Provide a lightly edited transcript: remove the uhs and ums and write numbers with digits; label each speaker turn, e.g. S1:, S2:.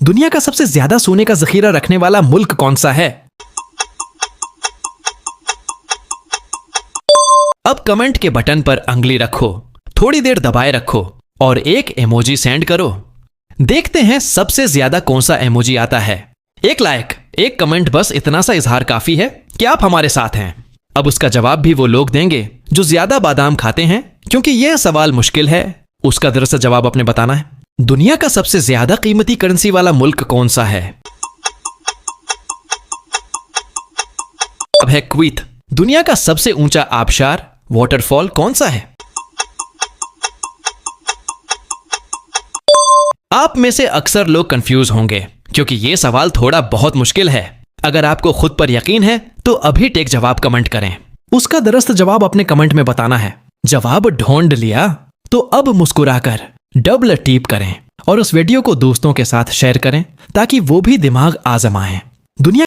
S1: दुनिया का सबसे ज्यादा सोने का जखीरा रखने वाला मुल्क कौन सा है? अब कमेंट के बटन पर अंगली रखो, थोड़ी देर दबाए रखो और एक इमोजी सेंड करो। देखते हैं सबसे ज्यादा कौन सा इमोजी आता है। एक लाइक, एक कमेंट, बस इतना सा इजहार काफी है कि आप हमारे साथ हैं। अब उसका जवाब भी वो लोग देंगे जो ज्यादा बादाम खाते हैं, क्योंकि यह सवाल मुश्किल है। उसका दरअसल जवाब आपने बताना है। दुनिया का सबसे ज्यादा कीमती करेंसी वाला मुल्क कौन सा है? अब है कुवैत। दुनिया का सबसे ऊंचा आबशार वाटरफॉल कौन सा है? आप में से अक्सर लोग कंफ्यूज होंगे क्योंकि यह सवाल थोड़ा बहुत मुश्किल है। अगर आपको खुद पर यकीन है तो अभी टेक जवाब कमेंट करें। उसका दरअसल जवाब अपने कमेंट में बताना है। जवाब ढूंढ लिया तो अब मुस्कुराकर डबल टीप करें और उस वीडियो को दोस्तों के साथ शेयर करें ताकि वो भी दिमाग आजमाएं। दुनिया